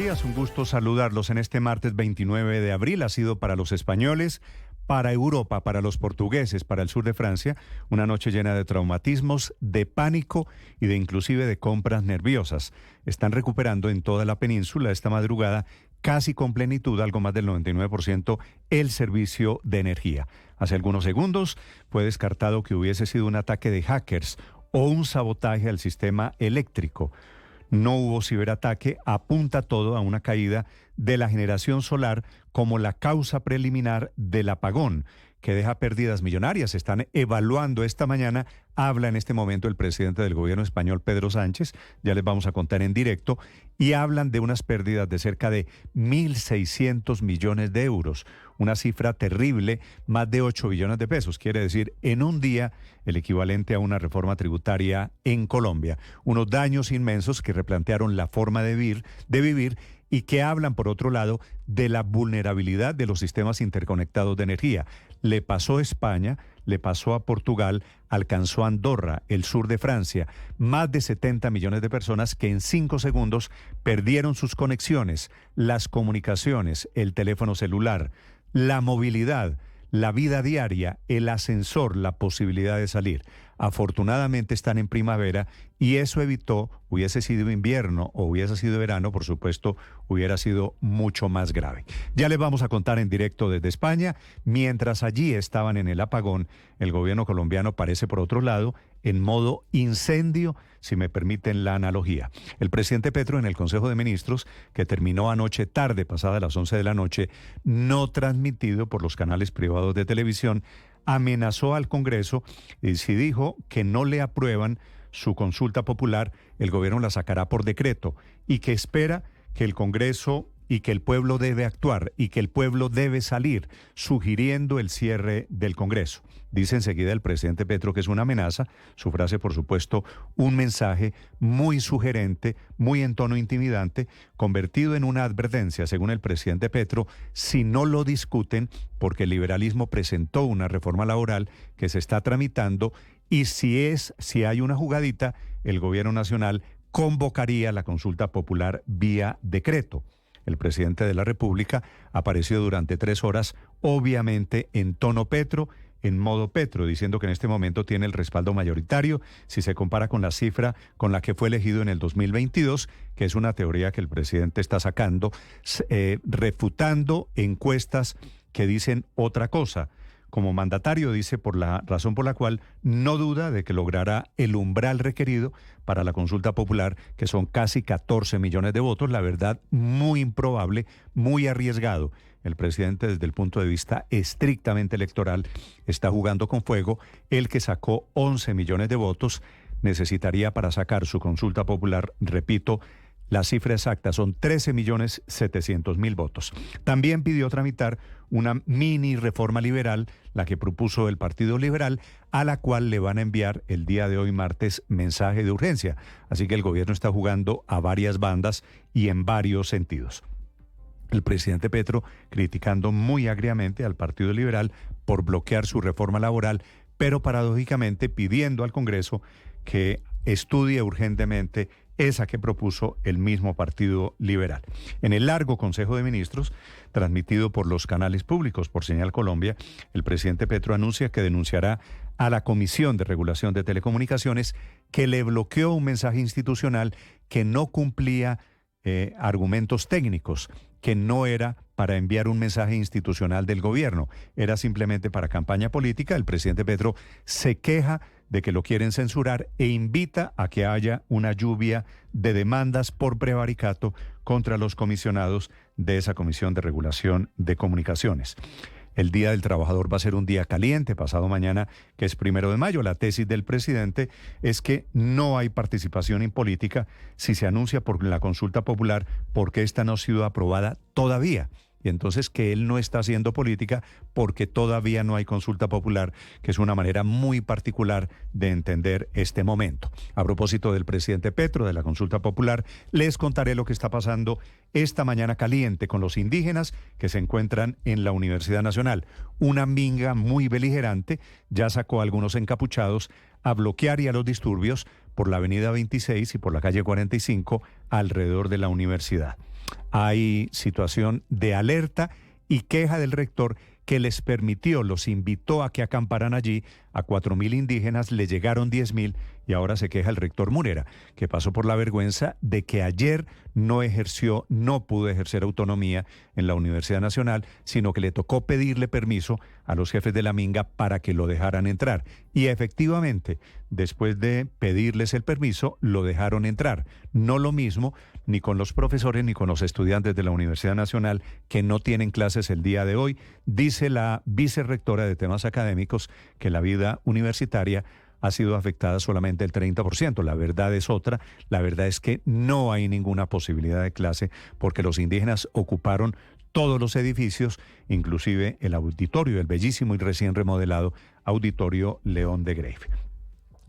días, un gusto saludarlos en este martes 29 de abril. Ha sido para los españoles, para Europa, para los portugueses, para el sur de Francia, una noche llena de traumatismos, de pánico y de inclusive de compras nerviosas. Están recuperando en toda la península esta madrugada casi con plenitud, algo más del 99%, el servicio de energía. Hace algunos segundos fue descartado que hubiese sido un ataque de hackers o un sabotaje al sistema eléctrico. No hubo ciberataque, apunta todo a una caída de la generación solar como la causa preliminar del apagón, que deja pérdidas millonarias. Están evaluando esta mañana, habla en este momento el presidente del gobierno español, Pedro Sánchez, ya les vamos a contar en directo, y hablan de unas pérdidas de cerca de 1.600 millones de euros, una cifra terrible, más de 8 billones de pesos, quiere decir en un día el equivalente a una reforma tributaria en Colombia. Unos daños inmensos que replantearon la forma de vivir y que hablan, por otro lado, de la vulnerabilidad de los sistemas interconectados de energía. Le pasó a España, le pasó a Portugal, alcanzó a Andorra, el sur de Francia. Más de 70 millones de personas que en 5 segundos perdieron sus conexiones, las comunicaciones, el teléfono celular, la movilidad, la vida diaria, el ascensor, la posibilidad de salir. Afortunadamente están en primavera y eso evitó, hubiese sido invierno o hubiese sido verano, por supuesto, hubiera sido mucho más grave. Ya les vamos a contar en directo desde España. Mientras allí estaban en el apagón, el gobierno colombiano parece, por otro lado, en modo incendio, si me permiten la analogía. El presidente Petro, en el Consejo de Ministros, que terminó anoche tarde, pasada las 11 de la noche, no transmitido por los canales privados de televisión, amenazó al Congreso y si dijo que no le aprueban su consulta popular, el gobierno la sacará por decreto y que espera que el Congreso y que el pueblo debe actuar y que el pueblo debe salir, sugiriendo el cierre del Congreso. Dice enseguida el presidente Petro que es una amenaza, su frase, por supuesto, un mensaje muy sugerente, muy en tono intimidante, convertido en una advertencia, según el presidente Petro, si no lo discuten, porque el liberalismo presentó una reforma laboral que se está tramitando y si hay una jugadita, el gobierno nacional convocaría la consulta popular vía decreto. El presidente de la República apareció durante 3 horas, obviamente en tono Petro, en modo Petro, diciendo que en este momento tiene el respaldo mayoritario, si se compara con la cifra con la que fue elegido en el 2022, que es una teoría que el presidente está sacando, refutando encuestas que dicen otra cosa. Como mandatario dice por la razón por la cual no duda de que logrará el umbral requerido para la consulta popular, que son casi 14 millones de votos, la verdad muy improbable, muy arriesgado. El presidente desde el punto de vista estrictamente electoral está jugando con fuego. El que sacó 11 millones de votos necesitaría para sacar su consulta popular, repito, la cifra exacta son 13.700.000 votos. También pidió tramitar una mini reforma liberal, la que propuso el Partido Liberal, a la cual le van a enviar el día de hoy martes mensaje de urgencia. Así que el gobierno está jugando a varias bandas y en varios sentidos. El presidente Petro criticando muy agriamente al Partido Liberal por bloquear su reforma laboral, pero paradójicamente pidiendo al Congreso que estudie urgentemente esa que propuso el mismo Partido Liberal. En el largo Consejo de Ministros, transmitido por los canales públicos, por Señal Colombia, el presidente Petro anuncia que denunciará a la Comisión de Regulación de Telecomunicaciones que le bloqueó un mensaje institucional que no cumplía argumentos técnicos, que no era para enviar un mensaje institucional del gobierno, era simplemente para campaña política. El presidente Petro se queja de que lo quieren censurar e invita a que haya una lluvia de demandas por prevaricato contra los comisionados de esa Comisión de Regulación de Comunicaciones. El Día del Trabajador va a ser un día caliente, pasado mañana, que es 1 de mayo. La tesis del presidente es que no hay participación en política si se anuncia por la consulta popular, porque esta no ha sido aprobada todavía. Y entonces que él no está haciendo política porque todavía no hay consulta popular, que es una manera muy particular de entender este momento. A propósito del presidente Petro, de la consulta popular, les contaré lo que está pasando esta mañana caliente con los indígenas que se encuentran en la Universidad Nacional. Una minga muy beligerante ya sacó a algunos encapuchados a bloquear y a los disturbios por la avenida 26 y por la calle 45 alrededor de la universidad. hay situación de alerta y queja del rector que les permitió, los invitó a que acamparan allí a 4.000 indígenas, le llegaron 10.000 y ahora se queja el rector Murera, que pasó por la vergüenza de que ayer no pudo ejercer autonomía en la Universidad Nacional, sino que le tocó pedirle permiso a los jefes de la Minga para que lo dejaran entrar. Y efectivamente, después de pedirles el permiso, lo dejaron entrar. No lo mismo ni con los profesores ni con los estudiantes de la Universidad Nacional que no tienen clases el día de hoy. Dice la vicerrectora de temas académicos que la vida universitaria ha sido afectada solamente el 30%. La verdad es otra. La verdad es que no hay ninguna posibilidad de clase porque los indígenas ocuparon todos los edificios, inclusive el auditorio, el bellísimo y recién remodelado Auditorio León de Greiff.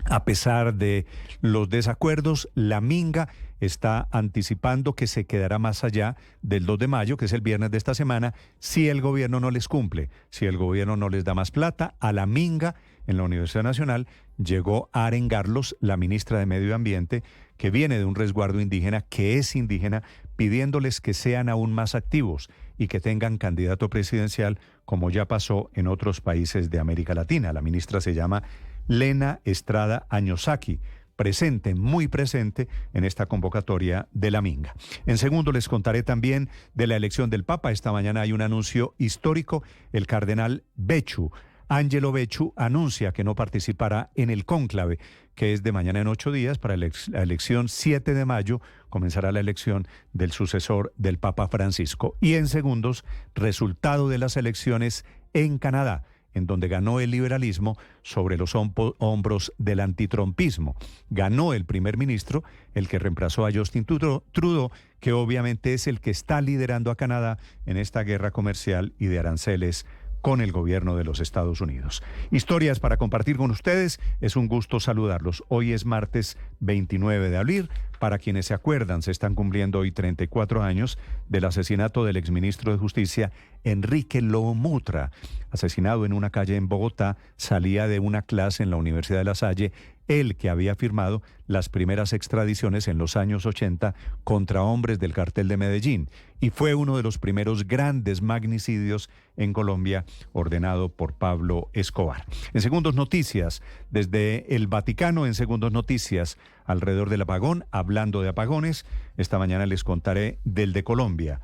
A pesar de los desacuerdos, la Minga está anticipando que se quedará más allá del 2 de mayo, que es el viernes de esta semana, si el gobierno no les cumple, si el gobierno no les da más plata. A la Minga, en la Universidad Nacional, llegó a arengarlos la ministra de Medio Ambiente, que viene de un resguardo indígena, que es indígena, pidiéndoles que sean aún más activos y que tengan candidato presidencial, como ya pasó en otros países de América Latina. La ministra se llama Lena Estrada Añosaki, presente, muy presente en esta convocatoria de la Minga. En segundo les contaré también de la elección del Papa. Esta mañana hay un anuncio histórico. El cardenal Becciu, Angelo Becciu, anuncia que no participará en el cónclave, que es de mañana en 8 días. Para la elección 7 de mayo comenzará la elección del sucesor del Papa Francisco. Y en segundos, resultado de las elecciones en Canadá, en donde ganó el liberalismo sobre los hombros del antitrumpismo. Ganó el primer ministro, el que reemplazó a Justin Trudeau, que obviamente es el que está liderando a Canadá en esta guerra comercial y de aranceles con el gobierno de los Estados Unidos. Historias para compartir con ustedes. Es un gusto saludarlos. Hoy es martes 29 de abril. Para quienes se acuerdan, se están cumpliendo hoy 34 años del asesinato del exministro de Justicia Enrique Lobo Mutra, asesinado en una calle en Bogotá. Salía de una clase en la Universidad de La Salle, él que había firmado las primeras extradiciones en los años 80 contra hombres del cartel de Medellín, y fue uno de los primeros grandes magnicidios en Colombia ordenado por Pablo Escobar. En segundos noticias, desde el Vaticano, en segundos noticias, alrededor del apagón, hablando de apagones, esta mañana les contaré del de Colombia,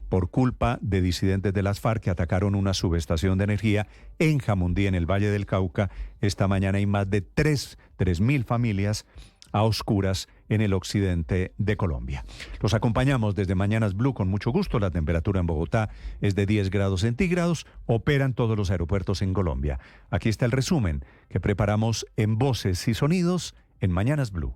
por culpa de disidentes de las FARC que atacaron una subestación de energía en Jamundí, en el Valle del Cauca. Esta mañana hay más de 3.000 familias a oscuras en el occidente de Colombia. Los acompañamos desde Mañanas Blue con mucho gusto. La temperatura en Bogotá es de 10 grados centígrados. Operan todos los aeropuertos en Colombia. Aquí está el resumen que preparamos en Voces y Sonidos en Mañanas Blue.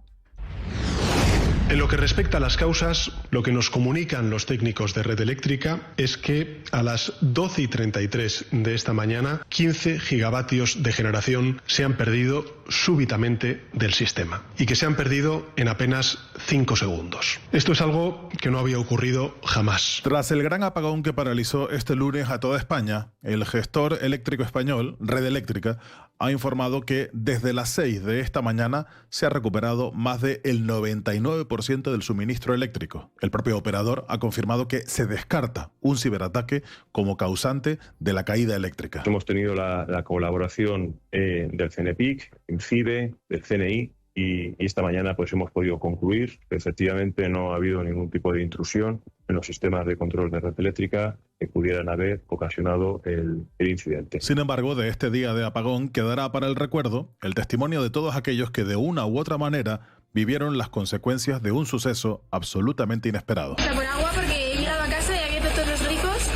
En lo que respecta a las causas, lo que nos comunican los técnicos de Red Eléctrica es que a las 12:33 de esta mañana, 15 gigavatios de generación se han perdido súbitamente del sistema y que se han perdido en apenas 5 segundos. Esto es algo que no había ocurrido jamás. Tras el gran apagón que paralizó este lunes a toda España, el gestor eléctrico español, Red Eléctrica, ha informado que desde las 6 de esta mañana se ha recuperado más del 99% del suministro eléctrico. El propio operador ha confirmado que se descarta un ciberataque como causante de la caída eléctrica. Hemos tenido la colaboración del CNPIC, INCIBE, del CNI, y esta mañana pues hemos podido concluir que efectivamente no ha habido ningún tipo de intrusión en los sistemas de control de Red Eléctrica que pudieran haber ocasionado el incidente. Sin embargo, de este día de apagón quedará para el recuerdo el testimonio de todos aquellos que de una u otra manera vivieron las consecuencias de un suceso absolutamente inesperado. Por agua porque he llegado a casa y había todos los grifos.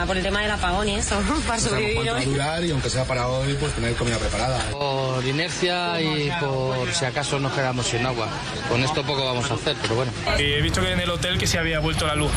Por el tema del apagón y eso, para sobrevivir. ¿Cuánto va a durar? Y aunque sea para hoy, pues tener comida preparada. Por inercia y por si acaso nos quedamos sin agua. Con esto poco vamos a hacer, pero bueno. He visto que en el hotel que se había vuelto la luz,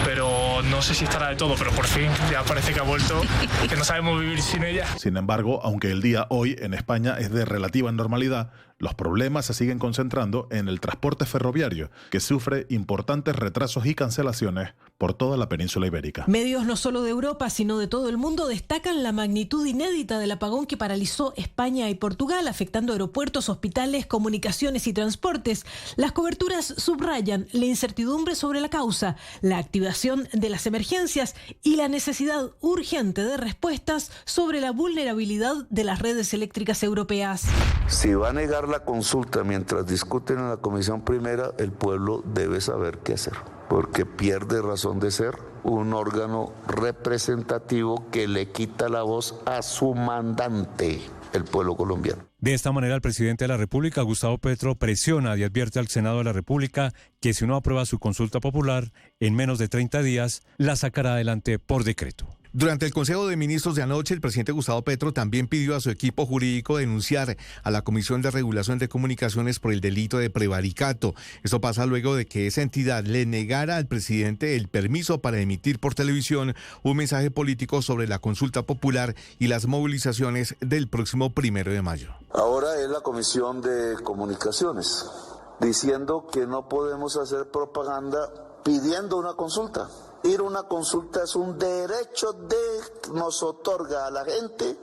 pero no sé si estará de todo, pero por fin ya parece que ha vuelto, que no sabemos vivir sin ella. Sin embargo, aunque el día hoy en España es de relativa normalidad, los problemas se siguen concentrando en el transporte ferroviario, que sufre importantes retrasos y cancelaciones por toda la península ibérica. Medios no solo de Europa, sino de todo el mundo destacan la magnitud inédita del apagón que paralizó España y Portugal, afectando aeropuertos, hospitales, comunicaciones y transportes. Las coberturas subrayan la incertidumbre sobre la causa, la activación de las emergencias y la necesidad urgente de respuestas sobre la vulnerabilidad de las redes eléctricas europeas. Si va a negar la consulta mientras discuten en la Comisión Primera, el pueblo debe saber qué hacer, porque pierde razón de ser un órgano representativo que le quita la voz a su mandante, el pueblo colombiano. De esta manera, el presidente de la República, Gustavo Petro, presiona y advierte al Senado de la República que si no aprueba su consulta popular, en menos de 30 días, la sacará adelante por decreto. Durante el Consejo de Ministros de anoche, el presidente Gustavo Petro también pidió a su equipo jurídico denunciar a la Comisión de Regulación de Comunicaciones por el delito de prevaricato. Esto pasa luego de que esa entidad le negara al presidente el permiso para emitir por televisión un mensaje político sobre la consulta popular y las movilizaciones del próximo 1 de mayo. Ahora es la Comisión de Comunicaciones diciendo que no podemos hacer propaganda pidiendo una consulta. Ir a una consulta es un derecho que nos otorga a la gente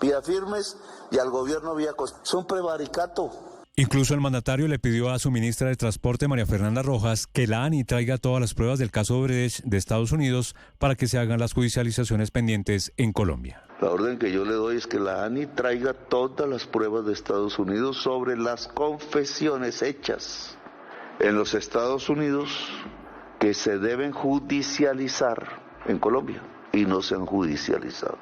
vía firmes y al gobierno vía cosas. Es un prevaricato. Incluso el mandatario le pidió a su ministra de Transporte, María Fernanda Rojas, que la ANI traiga todas las pruebas del caso Odebrecht de Estados Unidos para que se hagan las judicializaciones pendientes en Colombia. La orden que yo le doy es que la ANI traiga todas las pruebas de Estados Unidos sobre las confesiones hechas en los Estados Unidos que se deben judicializar en Colombia y no se han judicializado.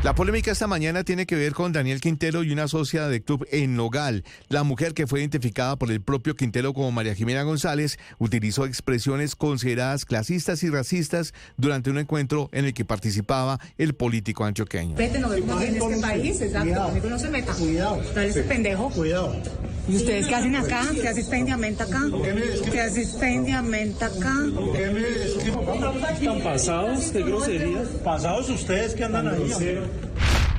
La polémica esta mañana tiene que ver con Daniel Quintero y una socia de club en Nogal. La mujer, que fue identificada por el propio Quintero como María Jimena González, utilizó expresiones consideradas clasistas y racistas durante un encuentro en el que participaba el político antioqueño. Vete, no vemos en este país, exacto, conmigo no se meta. Dale ese pendejo. Cuidado. ¿Y ustedes qué hacen acá? ¿Qué hace esta indiamenta acá? ¿Qué hace esta indiamenta acá? ¿Están pasados de groserías? Pasados ustedes que andan ahí.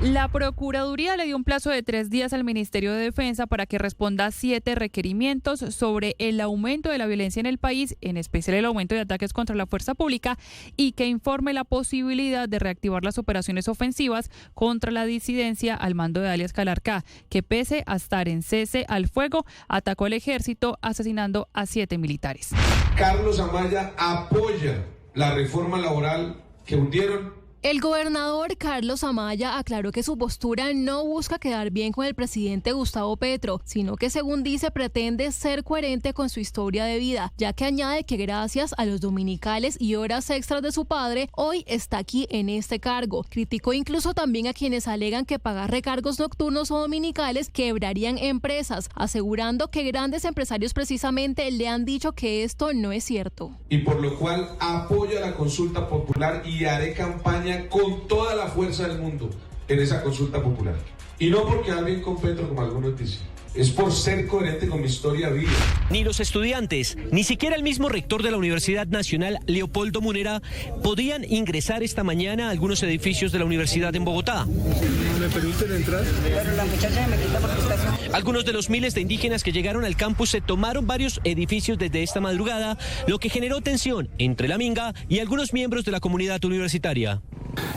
La Procuraduría le dio un plazo de 3 días al Ministerio de Defensa para que responda a 7 requerimientos sobre el aumento de la violencia en el país, en especial el aumento de ataques contra la fuerza pública, y que informe la posibilidad de reactivar las operaciones ofensivas contra la disidencia al mando de alias Calarcá, que pese a estar en cese al fuego, atacó al ejército asesinando a 7 militares. Carlos Amaya apoya la reforma laboral que hundieron. El gobernador Carlos Amaya aclaró que su postura no busca quedar bien con el presidente Gustavo Petro, sino que, según dice, pretende ser coherente con su historia de vida, ya que añade que gracias a los dominicales y horas extras de su padre, hoy está aquí en este cargo. Criticó incluso también a quienes alegan que pagar recargos nocturnos o dominicales quebrarían empresas, asegurando que grandes empresarios precisamente le han dicho que esto no es cierto. Y por lo cual apoyo la consulta popular y haré campaña con toda la fuerza del mundo en esa consulta popular. Y no por quedar bien con Petro, como algunos dicen. Es por ser coherente con mi historia de vida. Ni los estudiantes, ni siquiera el mismo rector de la Universidad Nacional, Leopoldo Munera, podían ingresar esta mañana a algunos edificios de la universidad en Bogotá. ¿Me permiten entrar? Pero la muchacha me quita porque está... Algunos de los miles de indígenas que llegaron al campus se tomaron varios edificios desde esta madrugada, lo que generó tensión entre la minga y algunos miembros de la comunidad universitaria.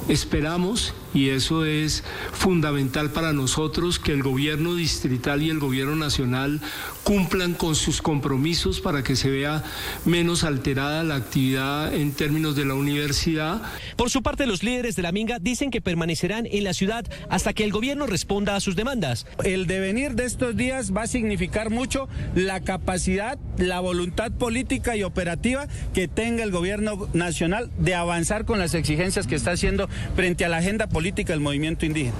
Esperamos, y eso es fundamental para nosotros, que el gobierno distrital y el gobierno nacional cumplan con sus compromisos para que se vea menos alterada la actividad en términos de la universidad. Por su parte, los líderes de la minga dicen que permanecerán en la ciudad hasta que el gobierno responda a sus demandas. El devenir de estos días va a significar mucho la capacidad, la voluntad política y operativa que tenga el gobierno nacional de avanzar con las exigencias que está haciendo frente a la agenda política del movimiento indígena.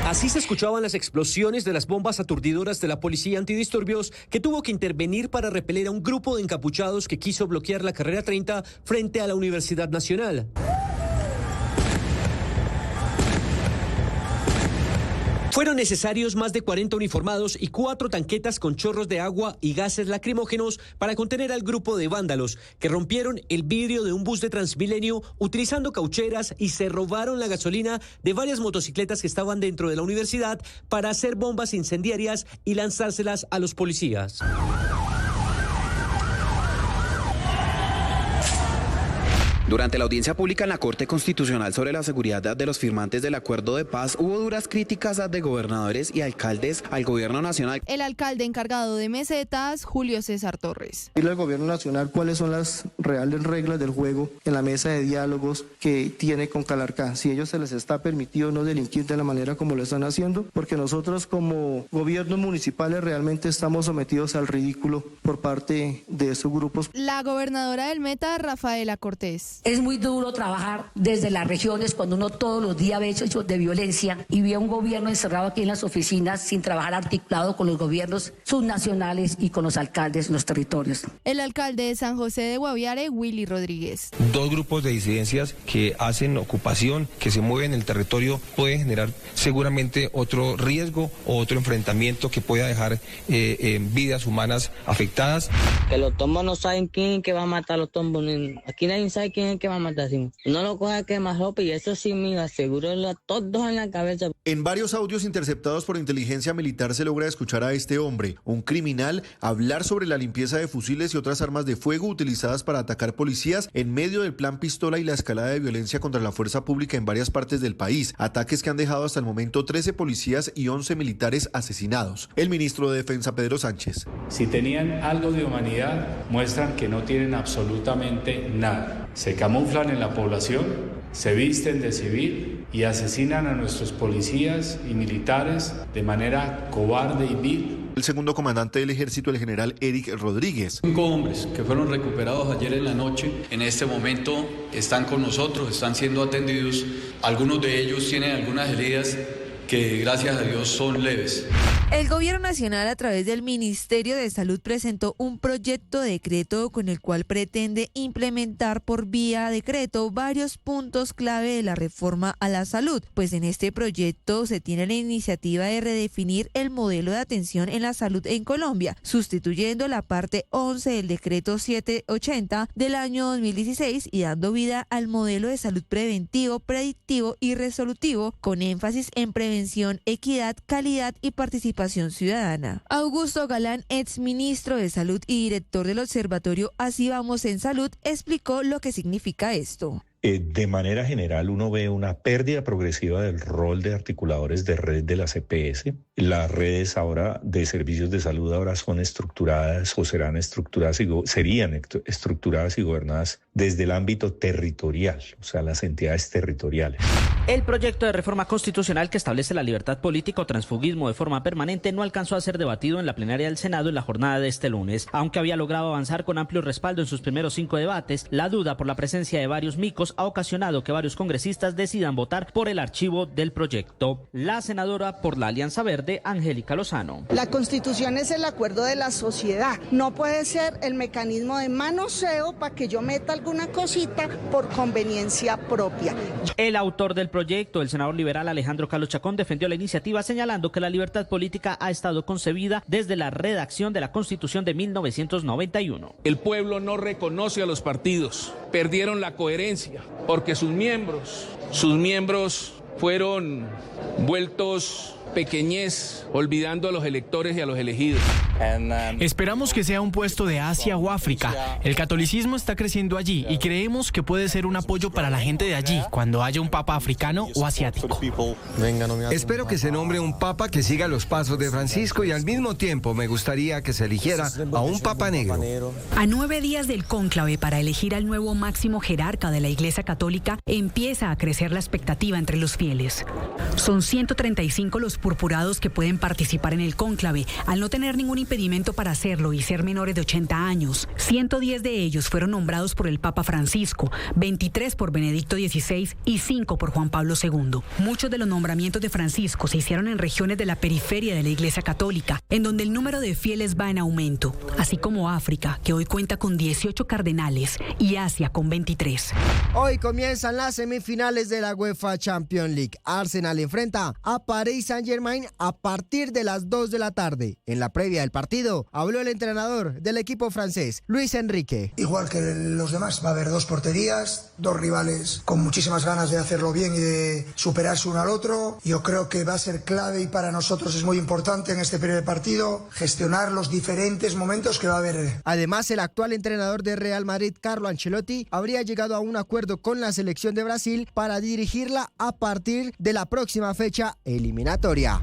Así se escuchaban las explosiones de las bombas aturdidoras de la policía antidisturbios, que tuvo que intervenir para repeler a un grupo de encapuchados que quiso bloquear la carrera 30 frente a la Universidad Nacional. Fueron necesarios más de 40 uniformados y 4 tanquetas con chorros de agua y gases lacrimógenos para contener al grupo de vándalos que rompieron el vidrio de un bus de Transmilenio utilizando caucheras y se robaron la gasolina de varias motocicletas que estaban dentro de la universidad para hacer bombas incendiarias y lanzárselas a los policías. Durante la audiencia pública en la Corte Constitucional sobre la seguridad de los firmantes del acuerdo de paz, hubo duras críticas de gobernadores y alcaldes al gobierno nacional. El alcalde encargado de Mesetas, Julio César Torres. Dile al gobierno nacional cuáles son las reales reglas del juego en la mesa de diálogos que tiene con Calarcá. Si a ellos se les está permitido no delinquir de la manera como lo están haciendo, porque nosotros como gobiernos municipales realmente estamos sometidos al ridículo por parte de esos grupos. La gobernadora del Meta, Rafaela Cortés. Es muy duro trabajar desde las regiones cuando uno todos los días ve hechos de violencia y ve a un gobierno encerrado aquí en las oficinas sin trabajar articulado con los gobiernos subnacionales y con los alcaldes en los territorios. El alcalde de San José de Guaviare, Willy Rodríguez. Dos grupos de disidencias que hacen ocupación, que se mueven en el territorio, pueden generar seguramente otro riesgo o otro enfrentamiento que pueda dejar vidas humanas afectadas. Que los tombos no saben quién que va a matar a los tombos. Aquí nadie sabe quién es que va a matar. No lo coja que más ropa y eso sí, me aseguro a todos en la cabeza. En varios audios interceptados por inteligencia militar se logra escuchar a este hombre, un criminal, hablar sobre la limpieza de fusiles y otras armas de fuego utilizadas para atacar policías en medio del plan pistola y la escalada de violencia contra la fuerza pública en varias partes del país. Ataques que han dejado hasta el momento 13 policías y 11 militares asesinados. El ministro de Defensa, Pedro Sánchez. Si tenían algo de humanidad, muestran que no tienen absolutamente nada. Se camuflan en la población, se visten de civil y asesinan a nuestros policías y militares de manera cobarde y vil. El segundo comandante del ejército, el general Eric Rodríguez. 5 hombres que fueron recuperados ayer en la noche, en este momento están con nosotros, están siendo atendidos. Algunos de ellos tienen algunas heridas que gracias a Dios son leves. El Gobierno Nacional a través del Ministerio de Salud presentó un proyecto de decreto con el cual pretende implementar por vía decreto varios puntos clave de la reforma a la salud, pues en este proyecto se tiene la iniciativa de redefinir el modelo de atención en la salud en Colombia, sustituyendo la parte 11 del decreto 780 del año 2016 y dando vida al modelo de salud preventivo, predictivo y resolutivo con énfasis en prevención, equidad, calidad y participación ciudadana. Augusto Galán, exministro de Salud y director del Observatorio Así Vamos en Salud, explicó lo que significa esto. De manera general, uno ve una pérdida progresiva del rol de articuladores de red de las EPS. Las redes ahora de servicios de salud ahora son estructuradas o serían estructuradas y gobernadas desde el ámbito territorial, o sea, las entidades territoriales. El proyecto de reforma constitucional que establece la libertad política o transfugismo de forma permanente no alcanzó a ser debatido en la plenaria del Senado en la jornada de este lunes. Aunque había logrado avanzar con amplio respaldo en sus primeros 5 debates, la duda por la presencia de varios micos ha ocasionado que varios congresistas decidan votar por el archivo del proyecto. La senadora por la Alianza Verde, Angélica Lozano. La Constitución es el acuerdo de la sociedad. No puede ser el mecanismo de manoseo para que yo meta alguna cosita por conveniencia propia. El autor del proyecto, el senador liberal Alejandro Carlos Chacón, defendió la iniciativa señalando que la libertad política ha estado concebida desde la redacción de la Constitución de 1991. El pueblo no reconoce a los partidos, perdieron la coherencia porque sus miembros fueron vueltos pequeñez, olvidando a los electores y a los elegidos. Esperamos que sea un puesto de Asia o África. El catolicismo está creciendo allí y creemos que puede ser un apoyo para la gente de allí cuando haya un papa africano o asiático. Espero que se nombre un papa que siga los pasos de Francisco y al mismo tiempo me gustaría que se eligiera a un papa negro. A 9 días del cónclave para elegir al nuevo máximo jerarca de la Iglesia Católica, empieza a crecer la expectativa entre los fieles. Son 135 los purpurados que pueden participar en el cónclave, al no tener ningún impedimento para hacerlo y ser menores de 80 años. 110 de ellos fueron nombrados por el Papa Francisco, 23 por Benedicto XVI y 5 por Juan Pablo II. Muchos de los nombramientos de Francisco se hicieron en regiones de la periferia de la Iglesia Católica, en donde el número de fieles va en aumento, así como África, que hoy cuenta con 18 cardenales, y Asia con 23. Hoy comienzan las semifinales de la UEFA Champions League. Arsenal enfrenta a Paris Saint-Germain Saint-Germain a partir de las 2 de la tarde. En la previa del partido habló el entrenador del equipo francés, Luis Enrique. Igual que los demás, va a haber 2 porterías, 2 rivales con muchísimas ganas de hacerlo bien y de superarse uno al otro. Yo creo que va a ser clave y para nosotros es muy importante en este primer partido gestionar los diferentes momentos que va a haber. Además, el actual entrenador de Real Madrid, Carlo Ancelotti, habría llegado a un acuerdo con la selección de Brasil para dirigirla a partir de la próxima fecha eliminatoria.